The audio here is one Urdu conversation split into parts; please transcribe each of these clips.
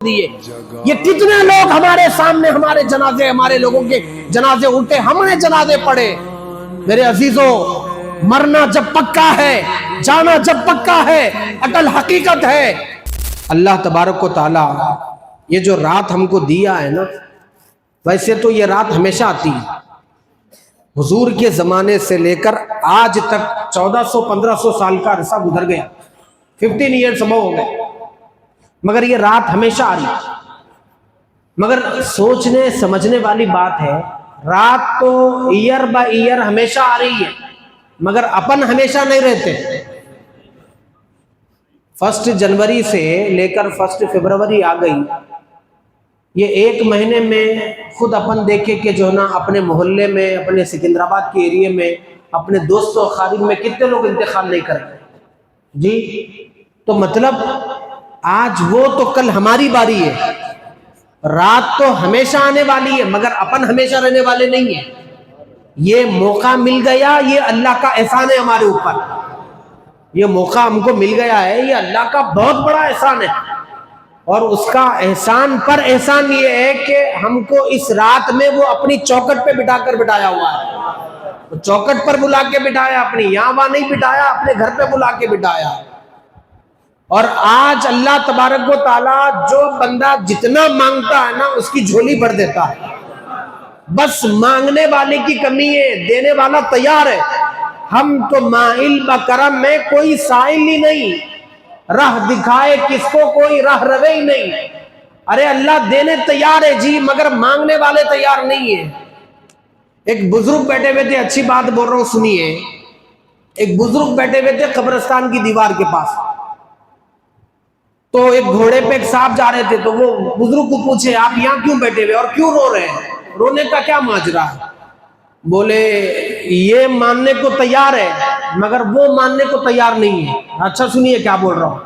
دیے. یہ کتنے لوگ ہمارے سامنے ہمارے جنازے، ہمارے لوگوں کے جنازے اٹھے، ہم نے جنازے پڑھے. میرے عزیزوں، مرنا جب پکا ہے، جانا جب پکا ہے، اٹل حقیقت ہے. اللہ تبارک و تعالی یہ جو رات ہم کو دیا ہے نا، ویسے تو یہ رات ہمیشہ آتی ہے. حضور کے زمانے سے لے کر آج تک 1400-1500 سال کا عرصہ گزر گیا، 15 ایئرس ابو ہو گئے، مگر یہ رات ہمیشہ آ رہی ہے. مگر سوچنے سمجھنے والی بات ہے، رات تو ایئر با ایئر ہمیشہ آ رہی ہے، مگر اپن ہمیشہ نہیں رہتے. 1 جنوری سے لے کر 1 فروری آ گئی، یہ ایک مہینے میں خود اپن دیکھے کہ جو ہے نا اپنے محلے میں، اپنے سکندرآباد کے ایریے میں، اپنے دوست و خارج میں کتنے لوگ انتقال نہیں کرتے جی. تو مطلب آج وہ تو کل ہماری باری ہے. رات تو ہمیشہ آنے والی ہے، مگر اپن ہمیشہ رہنے والے نہیں ہیں. یہ موقع مل گیا، یہ اللہ کا احسان ہے ہمارے اوپر. یہ موقع ہم کو مل گیا ہے، یہ اللہ کا بہت بڑا احسان ہے. اور اس کا احسان پر احسان یہ ہے کہ ہم کو اس رات میں وہ اپنی چوکٹ پہ بٹھا کر بٹھایا ہوا ہے. چوکٹ پر بلا کے بٹھایا، اپنی یہاں وہاں نہیں بٹھایا، اپنے گھر پہ بلا کے بٹھایا. اور آج اللہ تبارک و تعالی جو بندہ جتنا مانگتا ہے نا، اس کی جھولی بھر دیتا ہے. بس مانگنے والے کی کمی ہے، دینے والا تیار ہے. ہم تو مائل بکرم میں کوئی سائل ہی نہیں، راہ دکھائے کس کو کوئی راہ روے ہی نہیں. ارے اللہ دینے تیار ہے جی، مگر مانگنے والے تیار نہیں ہیں. ایک بزرگ بیٹھے ہوئے تھے، اچھی بات بول رہا ہوں سنیے. ایک بزرگ بیٹھے ہوئے تھے قبرستان کی دیوار کے پاس. تو ایک گھوڑے پہ ایک صاحب جا رہے تھے، تو وہ بزرگ کو پوچھے آپ یہاں کیوں بیٹھے ہوئے اور کیوں رو رہے ہیں، رونے کا کیا ماجرا ہے؟ بولے یہ ماننے کو تیار ہے مگر وہ ماننے کو تیار نہیں ہے. اچھا سنیے کیا بول رہا ہوں.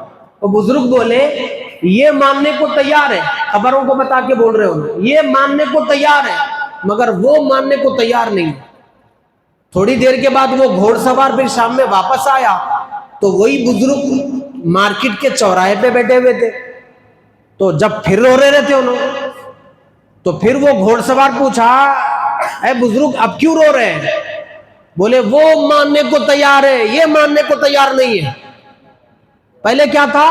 وہ بزرگ بولے یہ ماننے کو تیار ہے، خبروں کو بتا کے بول رہے ہو، یہ ماننے کو تیار ہے مگر وہ ماننے کو تیار نہیں. تھوڑی دیر کے بعد وہ گھوڑ سوار پھر شام میں واپس آیا، تو وہی بزرگ مارکیٹ کے چوراہے پہ بیٹھے ہوئے تھے. تو جب پھر رو رہے تھے انہوں، تو پھر وہ گھوڑ سوار پوچھا اے بزرگ اب کیوں رو رہے ہیں؟ بولے وہ ماننے کو تیار ہے، یہ ماننے کو تیار نہیں ہے. پہلے کیا تھا؟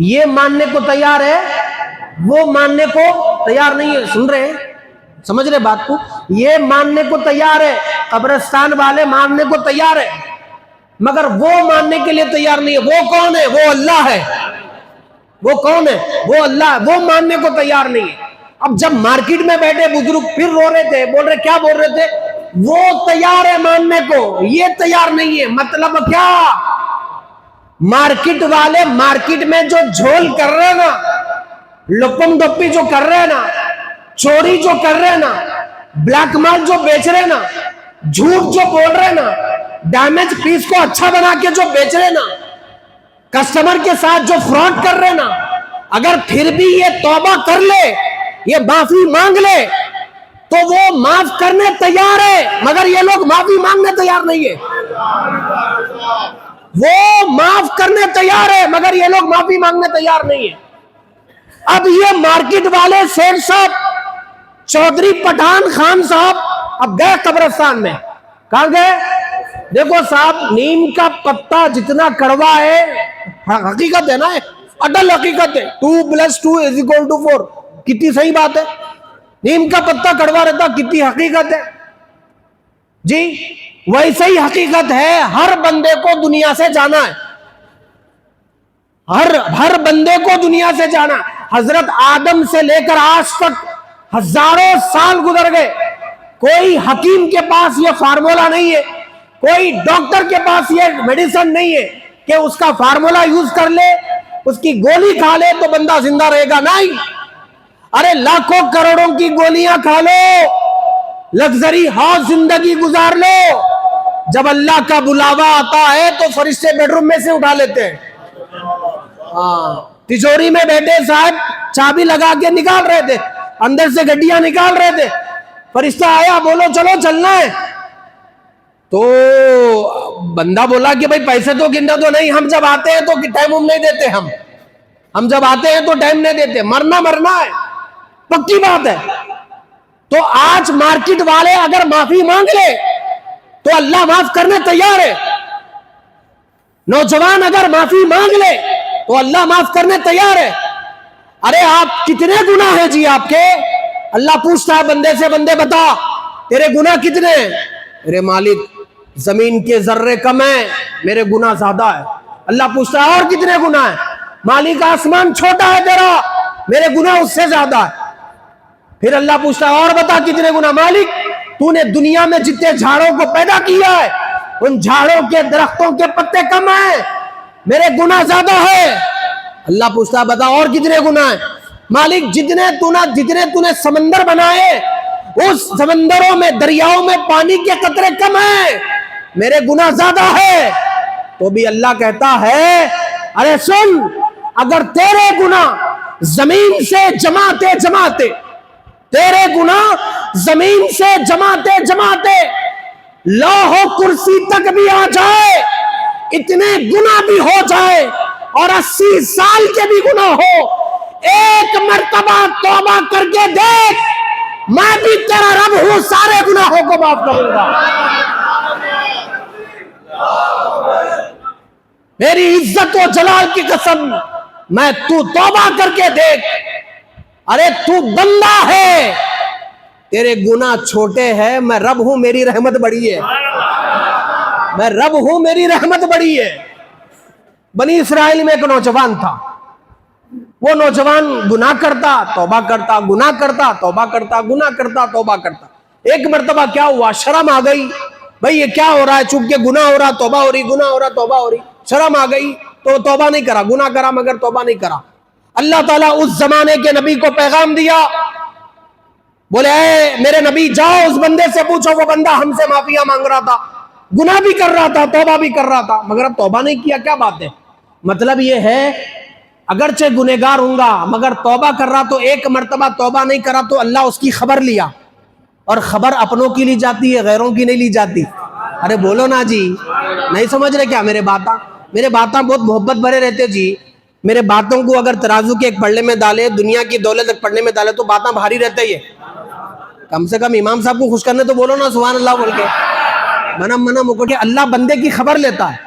یہ ماننے کو تیار ہے، وہ ماننے کو تیار نہیں ہے. سن رہے ہیں؟ سمجھ رہے بات کو؟ یہ ماننے کو تیار ہے، قبرستان والے ماننے کو تیار ہے، مگر وہ ماننے کے لیے تیار نہیں ہے. وہ کون ہے؟ وہ اللہ ہے. وہ کون ہے؟ وہ اللہ ہے. وہ ماننے کو تیار نہیں ہے. اب جب مارکیٹ میں بیٹھے بزرگ پھر رو رہے تھے، بول رہے کیا بول رہے تھے؟ وہ تیار ہے ماننے کو، یہ تیار نہیں ہے. مطلب کیا؟ مارکیٹ والے مارکیٹ میں جو جھول کر رہے ہیں نا، لپم دپی جو کر رہے ہیں نا، چوری جو کر رہے ہیں نا، بلیک مال جو بیچ رہے ہیں نا، جھوٹ جو بول رہے ہیں نا، ڈیمیج پیس کو اچھا بنا کے جو بیچ رہے ہیں نا، کسٹمر کے ساتھ جو فراڈ کر رہے ہیں نا، اگر پھر بھی یہ توبہ کر لے، یہ معافی مانگ لے، تو وہ معاف کرنے تیار ہے، مگر یہ لوگ معافی مانگنے تیار نہیں ہے. وہ معاف کرنے تیار ہے مگر یہ لوگ معافی مانگنے تیار نہیں ہے. اب یہ مارکیٹ والے سیٹ صاحب، چودھری پٹھان خان صاحب اب گئے قبرستان میں. کہاں گئے؟ دیکھو صاحب، نیم کا پتا جتنا کڑوا ہے، حقیقت ہے نا، اٹل حقیقت ہے. 2+2=4. کتنی صحیح بات ہے. نیم کا پتا کڑوا رہتا، کتنی حقیقت ہے جی. ویسے ہی حقیقت ہے، ہر بندے کو دنیا سے جانا ہے. ہر بندے کو دنیا سے جانا. حضرت آدم سے لے کر آج تک ہزاروں سال گزر گئے، کوئی حکیم کے پاس یہ فارمولا نہیں ہے، کوئی ڈاکٹر کے پاس یہ میڈیسن نہیں ہے کہ اس کا فارمولا یوز کر لے، اس کی گولی کھا لے تو بندہ زندہ رہے گا. نہیں. ارے لاکھوں کروڑوں کی گولیاں کھا لو، لگزری ہاؤس زندگی گزار لو، جب اللہ کا بلاوا آتا ہے تو فرشتے بیڈ روم میں سے اٹھا لیتے ہیں. تجوری میں بیٹھے صاحب چابی لگا کے نکال رہے تھے، اندر سے گڈیاں نکال رہے تھے، فرشتہ آیا، بولو چلو چلنا ہے. تو بندہ بولا کہ بھائی پیسے تو گننا تو نہیں، ہم جب آتے ہیں تو ٹائم نہیں دیتے ہم. ہم جب آتے ہیں تو ٹائم نہیں دیتے, مرنا مرنا ہے, پکی بات ہے. تو آج مارکیٹ والے اگر معافی مانگ لے تو اللہ معاف کرنے تیار ہے. نوجوان اگر معافی مانگ لے تو اللہ معاف کرنے تیار ہے. ارے آپ کتنے گناہ ہیں جی آپ کے؟ اللہ پوچھتا ہے بندے سے, بندے بتا تیرے گناہ کتنے ہیں؟ میرے مالک زمین کے ذرے کم ہیں, میرے گناہ زیادہ ہے. اللہ پوچھتا ہے اور کتنے گناہ ہیں؟ مالک آسمان چھوٹا ہے تیرا, میرے گناہ اس سے زیادہ ہے. پھر اللہ پوچھتا ہے اور بتا کتنے گناہ؟ مالک تو نے دنیا میں جتنے جھاڑوں کو پیدا کیا ہے ان جھاڑوں کے درختوں کے پتے کم ہیں, میرے گناہ زیادہ ہے. اللہ پوچھتا ہے بتا اور کتنے گناہ ہیں؟ مالک جتنے تو نے سمندر بنائے اس سمندروں میں دریاؤں میں پانی کے قطرے کم ہیں, میرے گناہ زیادہ ہے. تو بھی اللہ کہتا ہے ارے سن, اگر تیرے گناہ زمین سے جماتے تیرے گناہ زمین سے جماتے لوح و کرسی تک بھی آ جائے, اتنے گناہ بھی ہو جائے اور 80 سال کے بھی گناہ ہو, ایک مرتبہ توبہ کر کے دیکھ, میں بھی تیرا رب ہوں, سارے گناہوں کو معاف کروں گا. میری عزت و جلال کی قسم, میں تو توبہ کر کے دیکھ. ارے تو بندہ ہے, تیرے گناہ چھوٹے ہیں, میں رب ہوں, میری رحمت بڑی ہے. میں رب ہوں, میری رحمت بڑی ہے. بنی اسرائیل میں ایک نوجوان تھا, وہ نوجوان گناہ کرتا توبہ کرتا, گناہ کرتا توبہ کرتا, گناہ کرتا توبہ کرتا. ایک مرتبہ کیا ہوا, شرم آ گئی, بھئی یہ کیا ہو رہا ہے, چونکہ گناہ ہو رہا توبہ ہو رہی, گناہ ہو رہا توبہ ہو رہی. شرم آ گئی تو توبہ نہیں کرا, گناہ کرا مگر توبہ نہیں کرا. اللہ تعالیٰ اس زمانے کے نبی کو پیغام دیا, بولے اے میرے نبی جاؤ اس بندے سے پوچھو, وہ بندہ ہم سے معافیاں مانگ رہا تھا, گناہ بھی کر رہا تھا توبہ بھی کر رہا تھا مگر اب توبہ نہیں کیا. کیا بات ہے؟ مطلب یہ ہے اگرچہ گنہگار ہوں گا مگر توبہ کر رہا, تو ایک مرتبہ توبہ نہیں کرا تو اللہ اس کی خبر لیا, اور خبر اپنوں کی لی جاتی ہے, غیروں کی نہیں لی جاتی. ارے بولو نا جی, نہیں سمجھ رہے کیا؟ میرے باتاں بہت محبت بھرے رہتے جی. میرے باتوں کو اگر ترازو کے ایک پڑھنے میں ڈالے, دنیا کی دولت ایک پڑھنے میں ڈالے تو باتاں بھاری رہتے ہی ہے. کم سے کم امام صاحب کو خوش کرنے تو بولو نا سبحان اللہ بول کے. منم مکر کے اللہ بندے کی خبر لیتا ہے,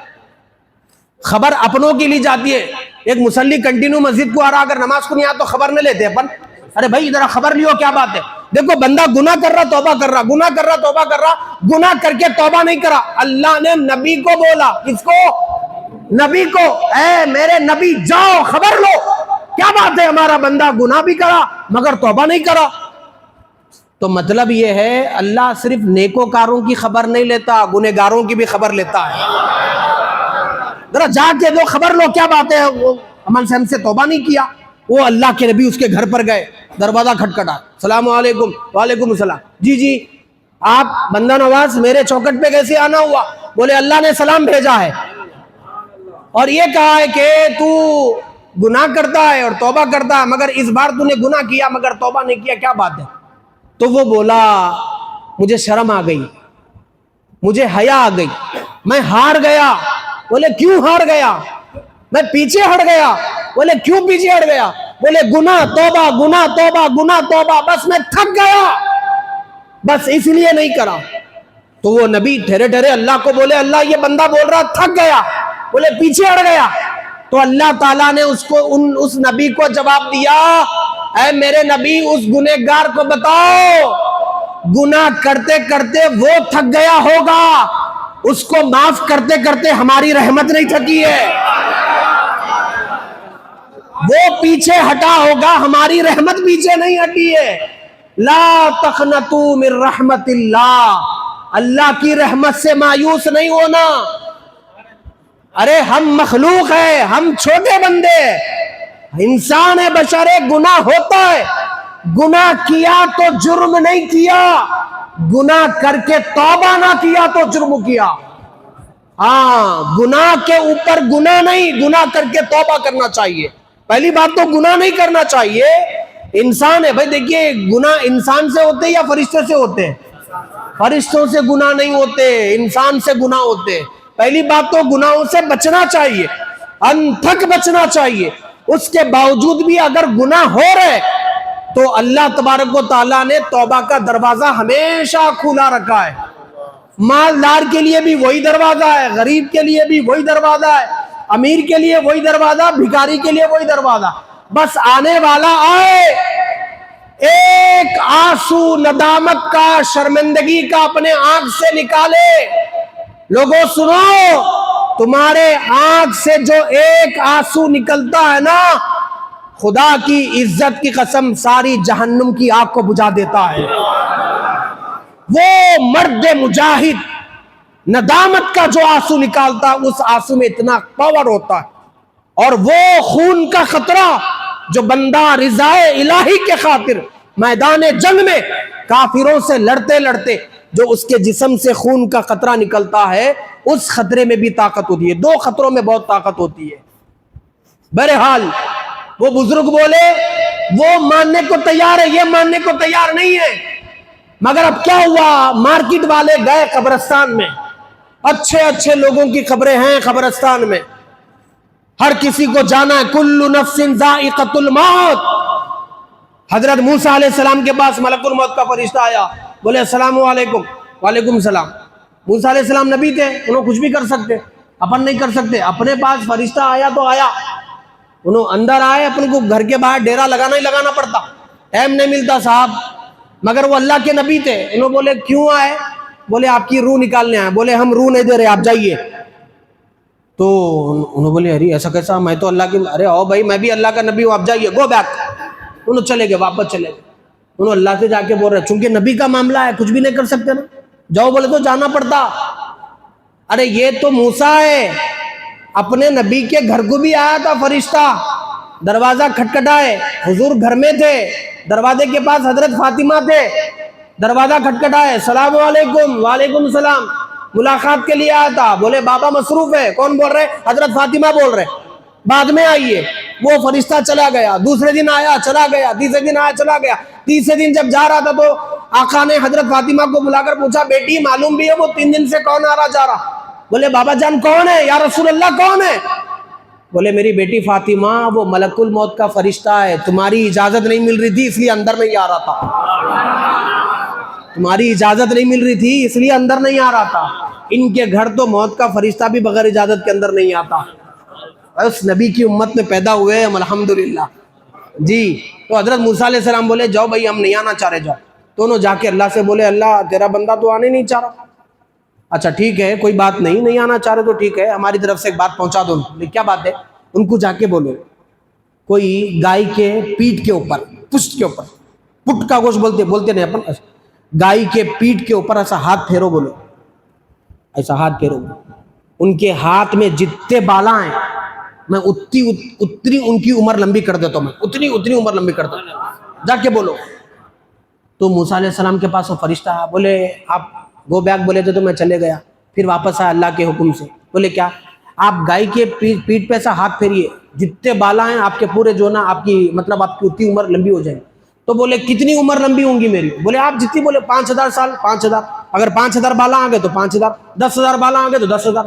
خبر اپنوں کی لی جاتی ہے. ایک مصلی کنٹینیو مسجد کو آ رہا, اگر نماز کو نہیں آتا تو خبر نہ لیتے اپن, ارے بھائی ادھر خبر لیو کیا بات ہے. دیکھو بندہ گناہ کر رہا توبہ کر رہا, گناہ کر رہا توبہ کر رہا, گناہ کر کے توبہ نہیں کرا. اللہ نے نبی کو بولا, کس کو؟ نبی کو, اے میرے نبی جاؤ خبر لو, کیا بات ہے ہمارا بندہ گناہ بھی کرا مگر توبہ نہیں کرا. تو مطلب یہ ہے اللہ صرف نیکوکاروں کی خبر نہیں لیتا, گنہگاروں کی بھی خبر لیتا ہے. ذرا جا کے دو خبر لو کیا بات ہے, وہ عمل سے ہم سے توبہ نہیں کیا. وہ اللہ کے نبی اس کے گھر پر گئے, دروازہ کھٹکھٹا, السلام علیکم. وعلیکم السلام. جی آپ بندہ نواز میرے چوکٹ پہ کیسے آنا ہوا؟ بولے اللہ نے سلام بھیجا ہے اور یہ کہا ہے کہ تو گناہ کرتا ہے اور توبہ کرتا ہے, مگر اس بار تو نے گناہ کیا مگر توبہ نہیں کیا, کیا بات ہے؟ تو وہ بولا مجھے شرم آ گئی, مجھے حیا آ گئی, میں ہار گیا. بولے کیوں ہار گیا؟ میں پیچھے ہٹ گیا. بولے کیوں پیچھے ہٹ گیا؟ بولے گناہ توبہ گناہ توبہ گناہ توبہ, بس میں تھک گیا, بس اس لیے نہیں کرا. تو وہ نبی ٹھہرے اللہ کو بولے اللہ یہ بندہ بول رہا تھک گیا, بولے پیچھے ہٹ گیا. تو اللہ تعالیٰ نے اس نبی کو جواب دیا, اے میرے نبی اس گنہگار کو بتاؤ گناہ کرتے کرتے وہ تھک گیا ہوگا, اس کو معاف کرتے کرتے ہماری رحمت نہیں تھکی ہے. وہ پیچھے ہٹا ہوگا, ہماری رحمت پیچھے نہیں ہٹی ہے. لا تقنطوا من رحمت اللہ, اللہ کی رحمت سے مایوس نہیں ہونا. ارے ہم مخلوق ہیں, ہم چھوٹے بندے, انسان ہے, بشر ہے, گناہ ہوتا ہے. گناہ کیا تو جرم نہیں کیا, گناہ کر کے توبہ نہ کیا تو جرم کیا. ہاں گناہ کے اوپر گناہ نہیں, گناہ کر کے توبہ کرنا چاہیے. پہلی بات تو گناہ نہیں کرنا چاہیے, انسان ہے. بھائی دیکھیے گناہ انسان سے ہوتے یا فرشتے سے ہوتے ہیں؟ فرشتوں سے گناہ نہیں ہوتے, انسان سے گناہ ہوتے. پہلی بات تو گناہوں سے بچنا چاہیے, انتھک بچنا چاہیے. اس کے باوجود بھی اگر گناہ ہو رہے تو اللہ تبارک و تعالیٰ نے توبہ کا دروازہ ہمیشہ کھلا رکھا ہے. مالدار کے لیے بھی وہی دروازہ ہے, غریب کے لیے بھی وہی دروازہ ہے, امیر کے لیے وہی دروازہ, بھکاری کے لیے وہی دروازہ. بس آنے والا آئے, ایک آنسو ندامت کا, شرمندگی کا اپنے آنکھ سے نکالے. لوگوں سنو, تمہارے آنکھ سے جو ایک آنسو نکلتا ہے نا, خدا کی عزت کی قسم ساری جہنم کی آگ کو بجھا دیتا ہے. وہ مرد مجاہد ندامت کا جو آنسو نکالتا ہے, اس آنسو میں اتنا پاور ہوتا ہے. اور وہ خون کا خطرہ جو بندہ رضائے الہی کے خاطر میدان جنگ میں کافروں سے لڑتے لڑتے جو اس کے جسم سے خون کا خطرہ نکلتا ہے, اس خطرے میں بھی طاقت ہوتی ہے. دو خطروں میں بہت طاقت ہوتی ہے. بہرحال وہ بزرگ بولے وہ ماننے کو تیار ہے, یہ ماننے کو تیار نہیں ہے. مگر اب کیا ہوا, مارکیٹ والے گئے قبرستان میں, اچھے اچھے لوگوں کی قبریں ہیں قبرستان میں, ہر کسی کو جانا ہے, کل نفس ذائقۃ الموت. حضرت موسیٰ علیہ السلام کے پاس ملک الموت کا فرشتہ آیا, بولے السلام علیکم. وعلیکم السلام. موسیٰ علیہ السلام نبی تھے, انہوں کچھ بھی کر سکتے, اپن نہیں کر سکتے. اپنے پاس فرشتہ آیا تو آیا, انہوں اندر آئے, اپن کو گھر کے باہر ڈیرا لگانا ہی لگانا پڑتا, ٹائم نہیں ملتا صاحب. مگر وہ اللہ کے نبی تھے. انہوں بولے کیوں آئے؟ بولے آپ کی روح نکالنے آئے. بولے ہم روح نہیں دے رہے, آپ جائیے. تو انہوں بولے ارے ایسا کیسا, میں تو اللہ کی, ارے او بھائی میں بھی اللہ کا نبی ہوں, آپ جائیے, گو بیک. انہوں چلے گئے, واپس چلے گئے. انہوں اللہ سے جا کے بول رہے چونکہ نبی کا معاملہ ہے کچھ بھی نہیں کر سکتے نا, جاؤ. بولے تو جانا پڑتا. ارے یہ تو موسیٰ ہے, اپنے نبی کے گھر کو بھی آیا تھا فرشتہ, دروازہ کھٹکھٹائے, حضور گھر میں تھے, دروازے کے پاس حضرت فاطمہ تھے, دروازہ کھٹکھٹائے, السلام علیکم. وعلیکم السلام. ملاقات کے لیے آیا تھا. بولے بابا مصروف ہے. کون بول رہے؟ حضرت فاطمہ بول رہے, بعد میں آئیے. وہ فرشتہ چلا گیا. دوسرے دن آیا, چلا گیا. تیسرے دن آیا, چلا گیا. تیسرے دن جب جا رہا تھا تو آقا نے حضرت فاطمہ کو بلا کر پوچھا, بیٹی معلوم بھی ہے وہ 3 دن سے کون آ رہا جا رہا؟ بولے بابا جان کون ہے یا رسول اللہ, کون ہے؟ بولے میری بیٹی فاطمہ وہ ملک الموت کا فرشتہ ہے, تمہاری اجازت نہیں مل رہی تھی اس لیے اندر نہیں آ رہا تھا. تمہاری اجازت نہیں مل رہی تھی اس لیے اندر نہیں آ رہا تھا. ان کے گھر تو موت کا فرشتہ بھی بغیر اجازت کے اندر نہیں آتا. اس نبی کی امت میں پیدا ہوئے ہم الحمدللہ. جی تو حضرت موسیٰ علیہ السلام بولے جاؤ بھائی ہم نہیں آنا چاہ رہے, جاؤ. تو انہوں جا کے اللہ سے بولے اللہ تیرا بندہ تو آنے نہیں چاہ رہا. اچھا ٹھیک ہے کوئی بات نہیں آنا چاہ رہے تو ٹھیک ہے, ہماری طرف سے ایک بات پہنچا دو. کیا بات ہے؟ ان کو جا کے بولو کوئی گائے کے پیٹ کے اوپر, پشت کے اوپر, پٹ کا گوشت بولتے نہیں اپن, گائے کے پیٹ کے اوپر ایسا ہاتھ پھیرو. بولو ایسا ہاتھ پھیرو. ان کے ہاتھ میں جتنے بالا ہیں میں اتنی ان کی عمر لمبی کر دیتا ہوں, میں اتنی عمر لمبی کرتا ہوں. جا کے بولو. تو موسیٰ علیہ السلام کے پاس وہ فرشتہ آیا, بولے آپ گو بیک بولے تھے تو میں چلے گیا, پھر واپس آیا اللہ کے حکم سے. بولے کیا؟ آپ گائے کے پیٹ پہ ایسا ہاتھ پھیریے, جتنے بالا ہیں آپ کے پورے جو نا آپ کی مطلب آپ کی اتنی عمر لمبی ہو جائے. تو بولے کتنی عمر لمبی ہوں گی میری؟ بولے آپ جتنی. بولے 5000 سال. 5000 اگر 5000 بالا آ گئے تو 5000, 10,000 بالا آ گئے تو 10,000.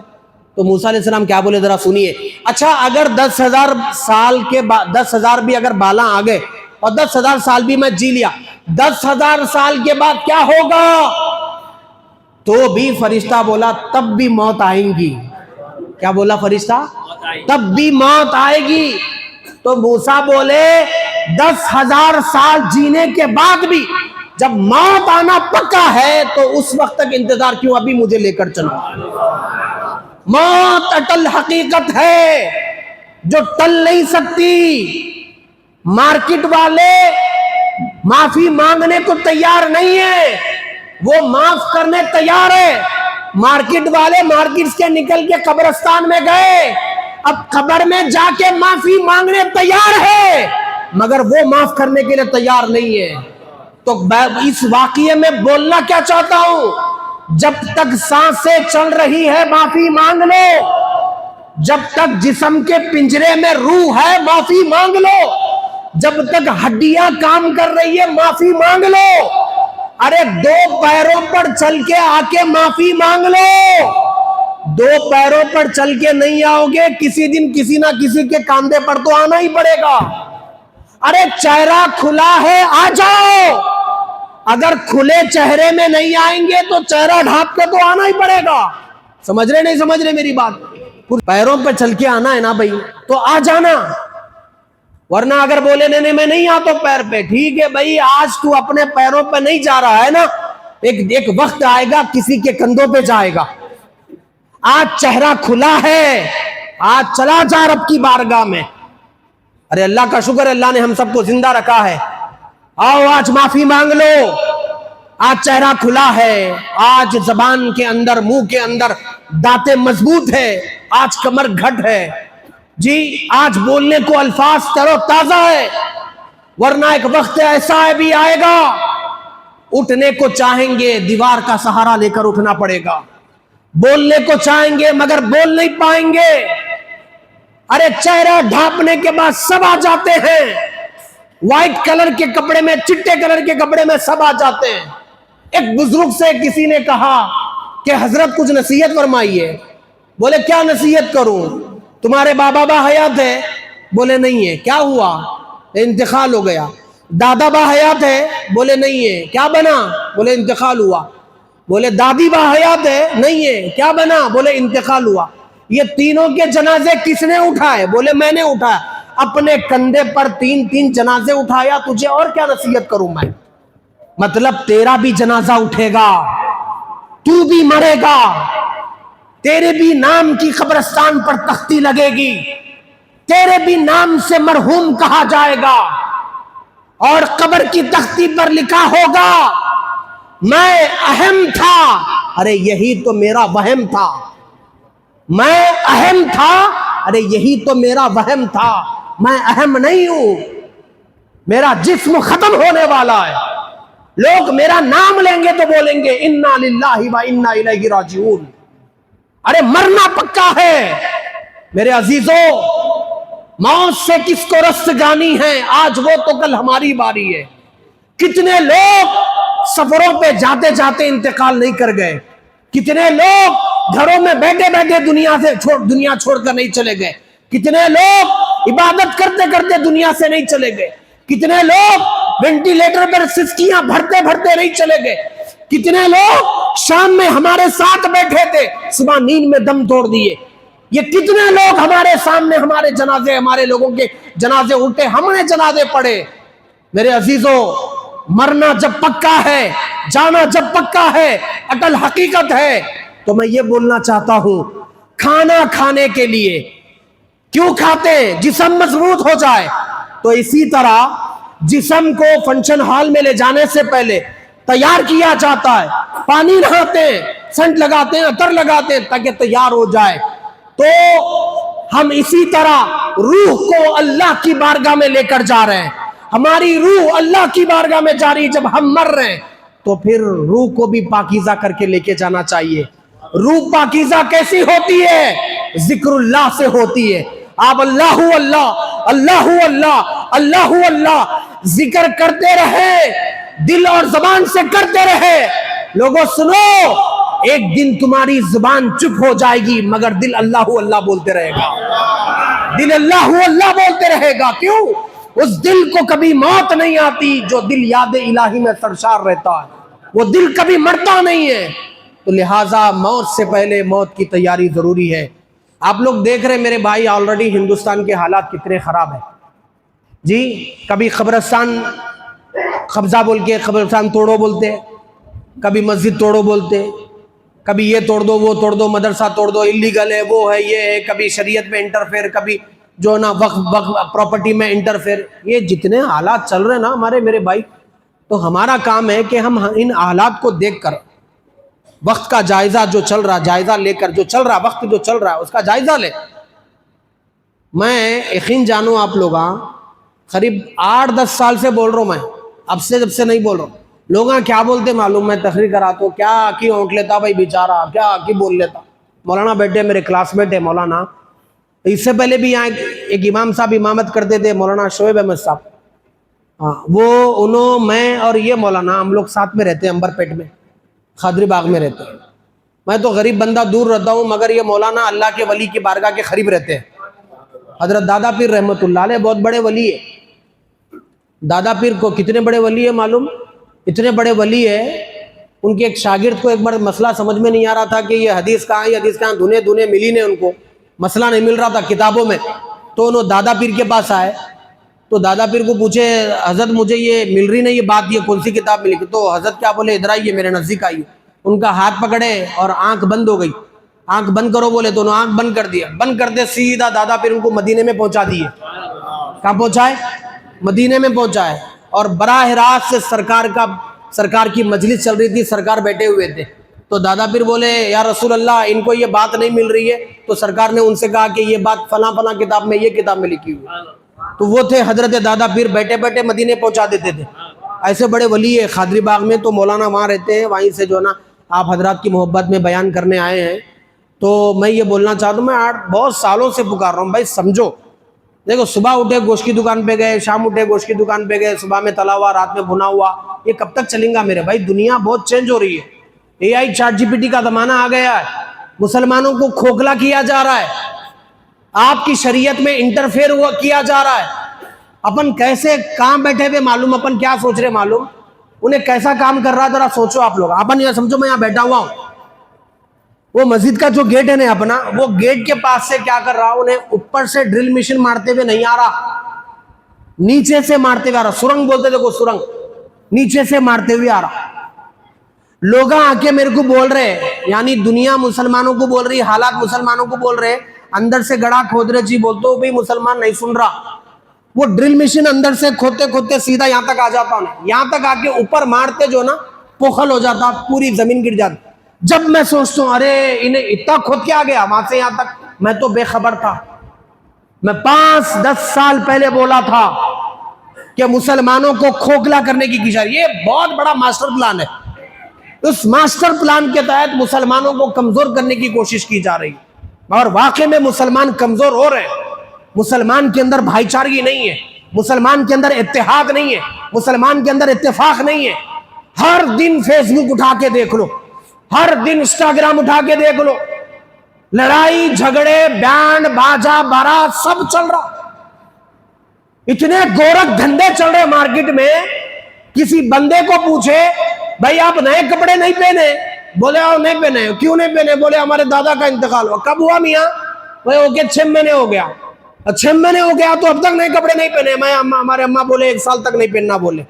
تو موسیٰ علیہ السلام کیا بولے ذرا سنیے. اچھا اگر 10,000 سال کے بعد 10,000 بھی اگر بالا آ گئے اور 10,000 سال بھی میں جی لیا, 10,000 سال کے بعد کیا ہوگا؟ تو بھی فرشتہ بولا تب بھی موت آئیں گی. کیا بولا فرشتہ؟ تب بھی موت آئے گی. تو موسیٰ بولے 10,000 سال جینے کے بعد بھی جب موت آنا پکا ہے تو اس وقت تک انتظار کیوں, ابھی مجھے لے کر چلو. موت اٹل حقیقت ہے جو ٹل نہیں سکتی. مارکیٹ والے معافی مانگنے کو تیار نہیں ہے, وہ معاف کرنے تیار ہے. مارکیٹ والے مارکیٹ سے نکل کے قبرستان میں گئے, اب قبر میں جا کے معافی مانگنے تیار ہے مگر وہ معاف کرنے کے لیے تیار نہیں ہے. تو اس واقعے میں بولنا کیا چاہتا ہوں, جب تک سانسیں چل رہی ہے معافی مانگ لو, جب تک جسم کے پنجرے میں روح ہے معافی مانگ لو, جب تک ہڈیاں کام کر رہی ہے معافی مانگ لو. ارے 2 پیروں پر چل کے آ کے معافی مانگ لو. دو پیروں پر چل کے نہیں آؤ گے, کسی دن کسی نہ کسی کے کاندھے پر تو آنا ہی پڑے گا. ارے چہرہ کھلا ہے آ جاؤ, اگر کھلے چہرے میں نہیں آئیں گے تو چہرہ ڈھانپ کے تو آنا ہی پڑے گا. سمجھ رہے نہیں سمجھ رہے میری بات؟ پیروں پہ چل کے آنا ہے نا بھائی تو آ جانا, ورنہ اگر بولے نہیں میں نہیں آتا پیر پہ, ٹھیک ہے بھائی آج تو اپنے پیروں پہ نہیں جا رہا ہے نا, ایک وقت آئے گا کسی کے کندھوں پہ جائے گا. آج چہرہ کھلا ہے, آج چلا جا رب کی بارگاہ میں. ارے اللہ کا شکر اللہ نے ہم سب کو زندہ رکھا ہے, آؤ آج معافی مانگ لو. آج چہرہ کھلا ہے, آج زبان کے اندر منہ کے اندر دانتیں مضبوط ہے, آج کمر گھٹ ہے جی, آج بولنے کو الفاظ تر و تازہ ہے. ورنہ ایک وقت ایسا بھی آئے گا اٹھنے کو چاہیں گے دیوار کا سہارا لے کر اٹھنا پڑے گا, بولنے کو چاہیں گے مگر بول نہیں پائیں گے. ارے چہرہ ڈھانپنے کے بعد سب آ جاتے ہیں, وائٹ کلر کے کپڑے میں, چٹے کلر کے کپڑے میں سب آ جاتے ہیں. ایک بزرگ سے کسی نے کہا کہ حضرت کچھ نصیحت فرمائیے. بولے کیا نصیحت کروں, تمہارے بابا با حیات ہے؟ بولے نہیں ہے. کیا ہوا؟ انتقال ہو گیا. دادا با حیات ہے؟ بولے نہیں ہے. کیا بنا؟ بولے انتقال ہوا. بولے دادی با حیات ہے؟ نہیں ہے. کیا بنا؟ بولے انتقال ہوا. یہ تینوں کے جنازے کس نے اٹھائے؟ بولے میں نے اٹھایا. اپنے کندھے پر 3 جنازے اٹھایا, تجھے اور کیا نصیحت کروں میں؟ مطلب تیرا بھی جنازہ اٹھے گا, تو بھی مرے گا, تیرے بھی نام کی قبرستان پر تختی لگے گی, تیرے بھی نام سے مرحوم کہا جائے گا, اور قبر کی تختی پر لکھا ہوگا میں اہم تھا. ارے یہی تو میرا وہم تھا, میں اہم تھا. ارے یہی تو میرا وہم تھا, میں اہم نہیں ہوں, میرا جسم ختم ہونے والا ہے. لوگ میرا نام لیں گے تو بولیں گے انا للہ و انا الیہ راجعون. ارے مرنا پکا ہے میرے عزیزوں, موت سے کس کو رستگانی ہے, آج وہ تو کل ہماری باری ہے. کتنے لوگ سفروں پہ جاتے جاتے انتقال نہیں کر گئے, کتنے لوگ گھروں میں بیٹھے بیٹھے دنیا چھوڑ کر نہیں چلے گئے, کتنے لوگ عبادت کرتے کرتے دنیا سے نہیں چلے گئے, کتنے لوگ وینٹیلیٹر پر سسکیاں بھرتے بھرتے نہیں چلے گئے, کتنے لوگ شام میں ہمارے ساتھ بیٹھے تھے صبح نیند میں دم توڑ دیے. یہ کتنے لوگ ہمارے سامنے ہمارے جنازے, ہمارے لوگوں کے جنازے اٹھے, ہم نے جنازے پڑھے. میرے عزیزوں مرنا جب پکا ہے, جانا جب پکا ہے, اٹل حقیقت ہے, تو میں یہ بولنا چاہتا ہوں کھانا کھانے کے لیے کیوں کھاتے ہیں؟ جسم مضبوط ہو جائے. تو اسی طرح جسم کو فنکشن ہال میں لے جانے سے پہلے تیار کیا جاتا ہے, پانی نہاتے ہیں, سینٹ لگاتے ہیں, عطر لگاتے ہیں تاکہ تیار ہو جائے. تو ہم اسی طرح روح کو اللہ کی بارگاہ میں لے کر جا رہے ہیں. ہماری روح اللہ کی بارگاہ میں جا رہی, جب ہم مر رہے ہیں تو پھر روح کو بھی پاکیزہ کر کے لے کے جانا چاہیے. روح پاکیزہ کیسی ہوتی ہے؟ ذکر اللہ سے ہوتی ہے. آپ اللہ اللہ اللہ اللہ اللہ اللہ ذکر کرتے رہے, دل اور زبان سے کرتے رہے. لوگوں سنو, ایک دن تمہاری زبان چپ ہو جائے گی مگر دل اللہ اللہ بولتے رہے گا, دل اللہ اللہ بولتے رہے گا. کیوں؟ اس دل کو کبھی موت نہیں آتی جو دل یاد الہی میں سرشار رہتا ہے, وہ دل کبھی مرتا نہیں ہے. تو لہٰذا موت سے پہلے موت کی تیاری ضروری ہے. آپ لوگ دیکھ رہے میرے بھائی آلریڈی ہندوستان کے حالات کتنے خراب ہیں جی. کبھی قبرستان قبضہ بول کے قبرستان توڑو بولتے, کبھی مسجد توڑو بولتے, کبھی یہ توڑ دو وہ توڑ دو, مدرسہ توڑ دو, اللیگل ہے وہ ہے یہ ہے, کبھی شریعت میں انٹرفیئر, کبھی جو نا وقف پراپرٹی میں انٹرفیئر. یہ جتنے حالات چل رہے ہیں نا ہمارے میرے بھائی, تو ہمارا کام ہے کہ ہم ان حالات کو دیکھ کر وقت کا جائزہ جو چل رہا, جائزہ لے کر جو چل رہا, وقت جو چل رہا ہے اس کا جائزہ لے. میں یقین جانو آپ لوگ قریب 8-10 سال سے بول رہا ہوں, میں اب سے جب سے نہیں بول رہا ہوں. لوگ کیا بولتے معلوم, میں تقریر کراتا ہوں کیا کی اونٹ لیتا بھائی بیچارہ, کیا کی بول لیتا. مولانا بیٹھے میرے کلاس میٹ ہے مولانا, اس سے پہلے بھی یہاں ایک امام صاحب امامت کرتے تھے مولانا شعیب احمد صاحب, ہاں وہ میں اور یہ مولانا ہم لوگ ساتھ میں رہتے ہیں, امبر پیٹ میں قادری باغ میں رہتے ہیں. میں تو غریب بندہ دور رہتا ہوں، مگر یہ مولانا اللہ کے ولی کی بارگاہ کے قریب رہتے ہیں۔ حضرت دادا پیر رحمۃ اللہ علیہ بہت بڑے ولی ہے۔ دادا پیر کو کتنے بڑے ولی ہے معلوم؟ اتنے بڑے ولی ہے، ان کے ایک شاگرد کو ایک بار مسئلہ سمجھ میں نہیں آ رہا تھا کہ یہ حدیث کہاں ہے، یہ حدیث کہاں، دھنے ملی نہیں ان کو، مسئلہ نہیں مل رہا تھا کتابوں میں، تو انہوں دادا پیر کے پاس آئے، تو دادا پیر کو پوچھے حضرت مجھے یہ مل رہی نہیں یہ بات، یہ کون سی کتاب ملی؟ تو حضرت کیا بولے، ادھر آئیے میرے نزدیک آئیے۔ ان کا ہاتھ پکڑے اور آنکھ بند ہو گئی، آنکھ بند کرو بولے تو انہوں آنکھ بند کر دیا، بند کرتے سیدھا دادا پیر ان کو مدینے میں پہنچا دیے۔ کہاں پہنچائے؟ مدینے میں پہنچائے، اور براہ راست سے سرکار کی مجلس چل رہی تھی، سرکار بیٹھے ہوئے تھے، تو دادا پیر بولے یا رسول اللہ ان کو یہ بات نہیں مل رہی ہے، تو سرکار نے ان سے کہا کہ یہ بات فلاں فلاں کتاب میں، یہ کتاب میں لکھی ہوئی، تو وہ تھے حضرت دادا پیر، بیٹھے بیٹھے مدینے پہنچا دیتے تھے۔ ایسے بڑے ولی ہے خادری باغ میں، تو مولانا وہاں رہتے ہیں، وہیں سے جو ہے نا آپ حضرات کی محبت میں بیان کرنے آئے ہیں۔ تو میں یہ بولنا چاہتا ہوں، میں بہت سالوں سے پکار رہا ہوں بھائی سمجھو، دیکھو صبح اٹھے گوشت کی دکان پہ گئے، شام اٹھے گوشت کی دکان پہ گئے، صبح میں تلا ہوا رات میں بھنا ہوا، یہ کب تک چلیں گا میرے بھائی؟ دنیا بہت چینج ہو رہی ہے، اے I chat G P T کا زمانہ آ گیا ہے، مسلمانوں کو کھوکھلا کیا جا رہا ہے، آپ کی شریعت میں انٹرفیئر کیا جا رہا ہے۔ اپن کیسے کام بیٹھے ہوئے معلوم، اپن کیا سوچ رہے معلوم، انہیں کیسا کام کر رہا ہے ذرا سوچو آپ لوگ۔ اپن یہ سمجھو میں یہاں بیٹھا ہوا ہوں، وہ مسجد کا جو گیٹ ہے نا اپنا، وہ گیٹ کے پاس سے کیا کر رہا، انہیں اوپر سے ڈرل مشین مارتے ہوئے نہیں آ رہا، نیچے سے مارتے ہوئے آ رہا، سرنگ بولتے دیکھو سرنگ، نیچے سے مارتے ہوئے آ رہا۔ لوگ آ کے میرے کو بول رہے، یعنی دنیا مسلمانوں کو بول رہی، حالات مسلمانوں کو بول رہے، اندر سے گڑا کھود رہے، جی بولتے ہو بھائی مسلمان نہیں سن رہا، وہ ڈرل مشین اندر سے کھودتے کھودتے سیدھا یہاں تک آ جاتا ہوں، یہاں تک آ کے اوپر مارتے جو نا پوخل ہو جاتا، پوری زمین گر جاتی۔ جب میں سوچتا ہوں ارے انہیں اتنا کھود کے آ گیا وہاں سے یہاں تک، میں تو بے خبر تھا۔ میں 5-10 سال پہلے بولا تھا کہ مسلمانوں کو کھوکھلا کرنے کی کوشش، یہ بہت بڑا ماسٹر پلان ہے، اس ماسٹر پلان کے تحت مسلمانوں کو کمزور کرنے کی کوشش کی جا رہی ہے، اور واقعی میں مسلمان کمزور ہو رہے ہیں۔ مسلمان کے اندر بھائی چارگی نہیں ہے، مسلمان کے اندر اتحاد نہیں ہے، مسلمان کے اندر اتفاق نہیں ہے۔ ہر دن فیس بک اٹھا کے دیکھ لو، ہر دن انسٹاگرام اٹھا کے دیکھ لو، لڑائی جھگڑے بینڈ باجا بارات سب چل رہا، اتنے گورکھ دھندے چل رہے مارکیٹ میں۔ کسی بندے کو پوچھے بھائی آپ نئے کپڑے نہیں پہنے، بولے آؤ نہیں پہنے، کیوں نہیں پہنے؟ بولے ہمارے دادا کا انتقال ہوا۔ کب ہوا میاں؟ وہ ہو گیا 6 مہینے ہو گیا۔ 6 مہینے ہو گیا تو اب تک نئے کپڑے نہیں پہنے؟ میں ہمارے اماں بولے 1 سال تک نہیں پہننا، بولے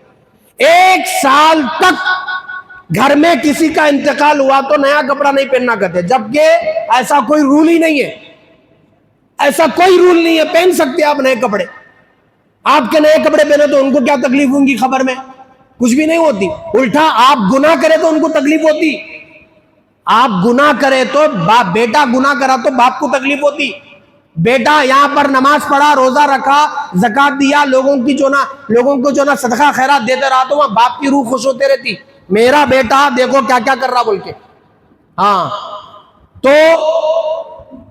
1 سال تک گھر میں کسی کا انتقال ہوا تو نیا کپڑا نہیں پہننا کہتے، جبکہ ایسا کوئی رول ہی نہیں ہے، ایسا کوئی رول نہیں ہے، پہن سکتے آپ نئے کپڑے۔ آپ کے نئے کپڑے پہنے تو ان کو کیا تکلیف ہوں گی؟ خبر میں کچھ بھی نہیں ہوتی، الٹا آپ گناہ کرے تو ان کو تکلیف ہوتی، آپ گناہ کرے تو بیٹا گناہ کرا تو باپ کو تکلیف ہوتی۔ بیٹا یہاں پر نماز پڑھا، روزہ رکھا، زکات دیا، لوگوں کو جو نا صدقہ خیرات دیتے رہا تو وہاں باپ کی روح خوش ہوتے رہتی، میرا بیٹا دیکھو کیا کیا کر رہا بول کے۔ ہاں، تو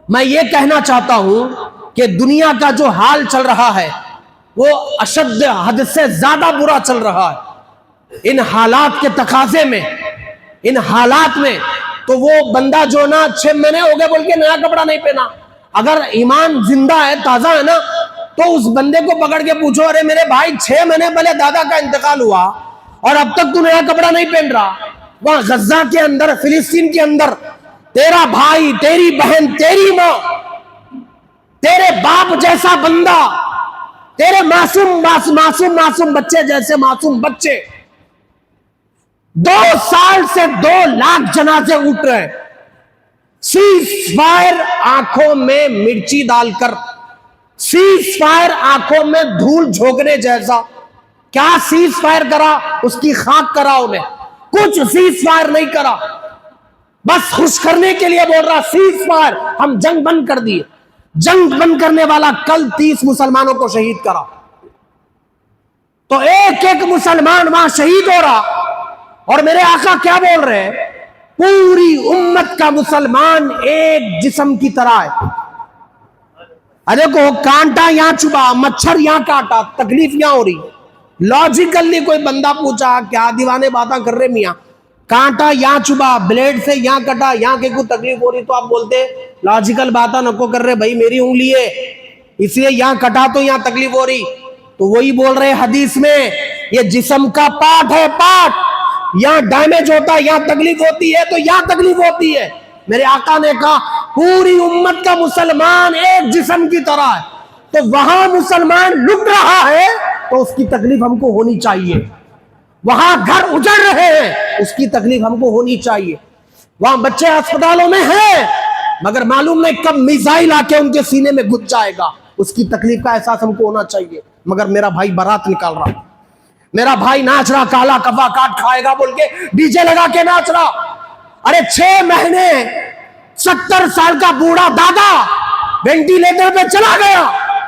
میں یہ کہنا چاہتا ہوں کہ دنیا کا جو حال چل رہا ہے وہ اشد حد سے زیادہ برا چل رہا ہے۔ ان حالات کے تقاضے میں، ان حالات میں تو وہ بندہ جو نا 6 مہینے ہو گئے بول کے نیا کپڑا نہیں پہنا، اگر ایمان زندہ ہے، تازہ ہے نا، تو اس بندے کو پکڑ کے پوچھو ارے میرے بھائی 6 مہینے پہلے دادا کا انتقال ہوا اور اب تک تو نیا کپڑا نہیں پہن رہا۔ وہاں غزہ کے اندر، فلسطین کے اندر تیرا بھائی، تیری بہن، تیری ماں، تیرے باپ جیسا بندہ، تیرے معصوم بچے جیسے معصوم بچے 2 سال سے 2 لاکھ جنازے اٹھ رہے ہیں۔ سیز فائر آنکھوں میں مرچی ڈال کر، سیز فائر آنکھوں میں دھول جھونکنے جیسا۔ کیا سیز فائر کرا؟ اس کی خاک کرا انہیں، کچھ سیز فائر نہیں کرا، بس خوش کرنے کے لیے بول رہا سیز فائر، ہم جنگ بند کر دیے۔ جنگ بند کرنے والا کل 30 مسلمانوں کو شہید کرا، تو ایک ایک مسلمان وہاں شہید ہو رہا، اور میرے آقا کیا بول رہے ہیں؟ پوری امت کا مسلمان ایک جسم کی طرح ہے۔ ارے کو کانٹا یہاں چبا، مچھر یہاں کاٹا، تکلیف یہاں ہو رہی۔ لاجیکلی کوئی بندہ پوچھا کیا دیوانے باتاں کر رہے میاں؟ کانٹا یہاں چبا، بلیڈ سے یہاں کٹا، یہاں کے کوئی تکلیف ہو رہی تو آپ بولتے لاجیکل باتاں نکو کر رہے بھائی میری انگلی ہے اس لیے یہاں کٹا تو یہاں تکلیف ہو رہی. تو وہی بول رہے حدیث میں یہ جسم کا پارٹ ہے، پارٹ، یہاں ڈیمیج ہوتا ہے یہاں تکلیف ہوتی ہے تو یہاں تکلیف ہوتی ہے. میرے آقا نے کہا پوری امت کا مسلمان ایک جسم کی طرح ہے، تو وہاں مسلمان لٹ رہا ہے تو اس کی تکلیف ہم کو ہونی چاہیے. وہاں گھر اجڑ رہے ہیں اس کی تکلیف ہم کو ہونی چاہیے. وہاں بچے اسپتالوں میں ہیں مگر معلوم نہیں کب میزائل آ کے ان کے سینے میں گھس جائے گا، اس کی تکلیف کا احساس ہم کو ہونا چاہیے. مگر میرا بھائی بارات نکال رہا، میرا بھائی ناچ رہا، کالا کفا کاٹ کھائے گا بول کے ڈی جے لگا کے ناچ رہا. ارے 6 مہینے 70 سال کا بوڑھا دادا وینٹیلیٹر پہ چلا گیا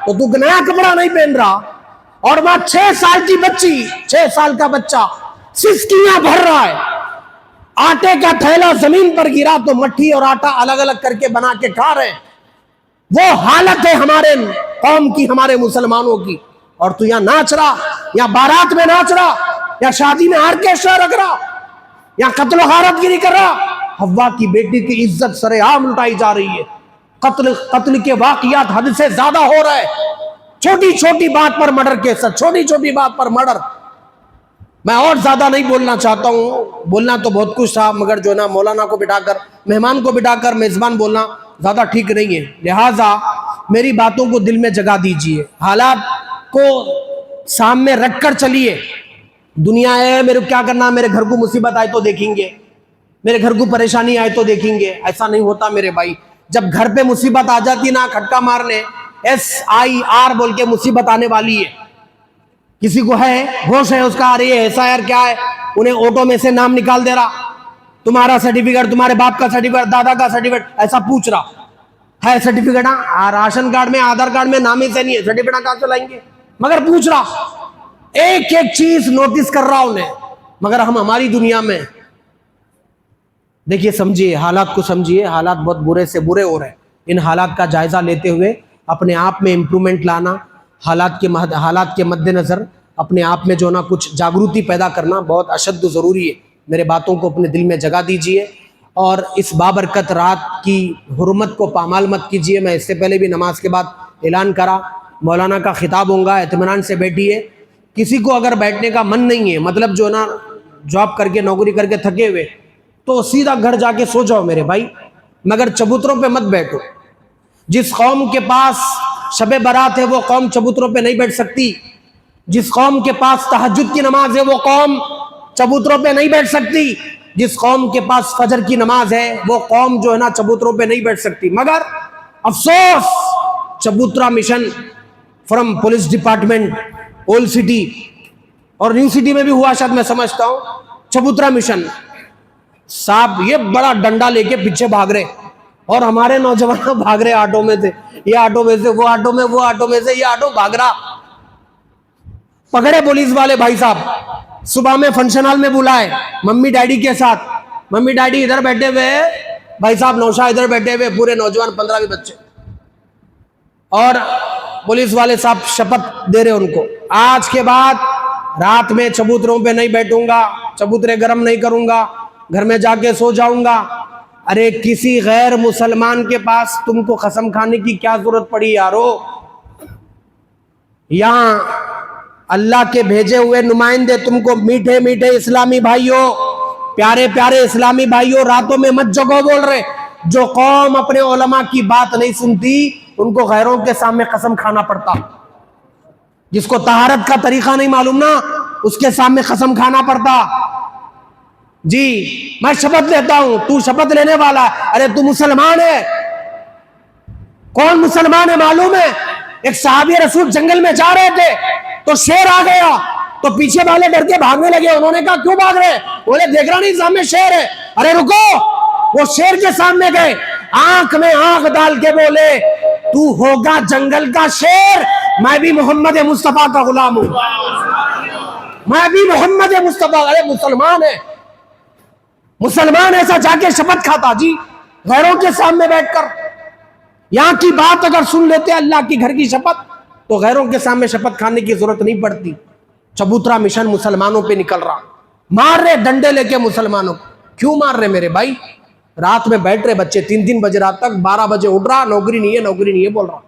تو تو نیا کپڑا نہیں پہن رہا، اور وہاں 6 سال کی بچی، 6 سال کا بچہ سسکیاں بھر رہا ہے. آٹے کا تھیلا زمین پر گرا تو مٹھی اور آٹا الگ الگ کر کے بنا کے کھا رہے ہیں. وہ حالت ہے ہمارے قوم کی، ہمارے مسلمانوں کی، اور تو یہاں ناچ رہا، یا بارات میں ناچ رہا، یا شادی میں آرکیسٹرا رکھ رہا، یا قتل و غارت گیری کر رہا. حوا کی بیٹی کی عزت سر عام لٹائی جا رہی ہے. قتل کے واقعات حد سے زیادہ ہو رہے ہیں. چھوٹی چھوٹی بات پر مرڈر کیس، چھوٹی چھوٹی بات پر مرڈر. میں اور زیادہ نہیں بولنا چاہتا ہوں، بولنا تو بہت کچھ تھا مگر جو نا مولانا کو بٹھا کر، مہمان کو بٹھا کر میزبان بولنا زیادہ ٹھیک نہیں ہے. لہٰذا میری باتوں کو دل میں جگہ دیجئے، حالات کو سامنے رکھ کر چلیے. دنیا ہے، میرے کیا کرنا، میرے گھر کو مصیبت آئے تو دیکھیں گے، میرے گھر کو پریشانی آئے تو دیکھیں گے. ایسا نہیں ہوتا میرے بھائی. جب گھر پہ مصیبت آ جاتی نا، کھٹکا مارنے SIR بول کے مصیبت آنے والی ہے. کسی کو ہے ہوش ہے اس کا، آ رہی ہے SIR کیا ہے، انہیں آٹو میں سے نام نکال دے رہا، تمہارا سرٹیفکیٹ، تمہارے باپ کا سرٹیفکیٹ، دادا کا سرٹیفکیٹ، ایسا پوچھ رہا ہے. سرٹیفکیٹ راشن کارڈ میں، آدھار کارڈ میں نام ہی سے نہیں ہے، سرٹیفکیٹ کہاں سے لائیں گے؟ مگر پوچھ رہا، ایک ایک چیز نوٹس کر رہا انہیں. مگر ہم ہماری دنیا میں دیکھیے، سمجھیے حالات کو، سمجھیے حالات بہت برے سے برے ہو رہے ہیں. ان حالات کا جائزہ لیتے ہوئے اپنے آپ میں امپرومنٹ لانا، حالات کے مد نظر اپنے آپ میں جو نا کچھ جاگروتی پیدا کرنا بہت اشد ضروری ہے. میرے باتوں کو اپنے دل میں جگہ دیجئے اور اس بابرکت رات کی حرمت کو پامال مت کیجئے. میں اس سے پہلے بھی نماز کے بعد اعلان کرا، مولانا کا خطاب ہوں گا، اطمینان سے بیٹھیے. کسی کو اگر بیٹھنے کا من نہیں ہے، مطلب جو نا جاب کر کے، نوکری کر کے تھکے ہوئے، تو سیدھا گھر جا کے سو جاؤ میرے بھائی، مگر چبوتروں پہ مت بیٹھو. جس قوم کے پاس شب برات ہے وہ قوم چبوتروں پہ نہیں بیٹھ سکتی. جس قوم کے پاس تہجد کی نماز ہے وہ قوم چبوتروں پہ نہیں بیٹھ سکتی. جس قوم کے پاس فجر کی نماز ہے وہ قوم جو ہے نا چبوتروں پہ نہیں بیٹھ سکتی. مگر افسوس، چبوترا mission from police department old city اور نیو سٹی میں بھی ہوا شاید، میں سمجھتا ہوں. چبوترا مشن صاحب یہ بڑا ڈنڈا لے کے پیچھے بھاگ رہے، اور ہمارے نوجوان بھاگ رہے آٹو میں سے، یہ آٹو میں سے وہ آٹو میں، وہ آٹو میں سے یہ آٹو بھاگ رہا. پکڑے پولیس والے بھائی صاحب، صبح میں فنکشن ہال میں بلائے ممی ڈیڈی کے ساتھ. ممی ڈیڈی ادھر بیٹھے ہوئے، بھائی صاحب نوشا ادھر بیٹھے ہوئے، پورے نوجوان 15 بچے، اور پولیس والے صاحب شپت دے رہے ان کو، آج کے بعد رات میں چبوتروں پہ نہیں بیٹھوں گا، چبوترے گرم نہیں کروں گا، گھر میں جا کے سو جاؤں گا. ارے کسی غیر مسلمان کے پاس تم کو قسم کھانے کی کیا ضرورت پڑی یارو؟ یہاں اللہ کے بھیجے ہوئے نمائندے تم کو میٹھے میٹھے اسلامی بھائیوں، پیارے پیارے اسلامی بھائیوں، راتوں میں مت جگو بول رہے. جو قوم اپنے علماء کی بات نہیں سنتی ان کو غیروں کے سامنے قسم کھانا پڑتا. جس کو طہارت کا طریقہ نہیں معلوم نا، اس کے سامنے قسم کھانا پڑتا. جی میں شپت لیتا ہوں، تو شپت لینے والا ہے، ارے تو مسلمان ہے. کون مسلمان ہے معلوم ہے؟ ایک صحابی رسول جنگل میں جا رہے تھے تو شیر آ گیا تو پیچھے والے ڈر کے بھاگنے لگے. انہوں نے کہا کیوں بھاگ رہے؟ بولے دیکھ رہا نہیں سامنے شیر ہے. ارے رکو، وہ شیر کے سامنے گئے، آنکھ میں آنکھ ڈال کے بولے تو ہوگا جنگل کا شیر، میں بھی محمد مصطفیٰ کا غلام ہوں، میں بھی محمد مصطفیٰ. ارے مسلمان ہے، مسلمان ایسا جا کے شپت کھاتا جی غیروں کے سامنے بیٹھ کر. یہاں کی بات اگر سن لیتے اللہ کی گھر کی شپت تو غیروں کے سامنے شپت کھانے کی ضرورت نہیں پڑتی. چبوترا مشن مسلمانوں پہ نکل رہا. مار رہے ڈنڈے لے کے مسلمانوں کو. کیوں مار رہے میرے بھائی؟ رات میں بیٹھ رہے بچے 3 بجے رات تک, 12 بجے اٹھ رہا, نوکری نہیں ہے نوکری نہیں ہے بول رہا.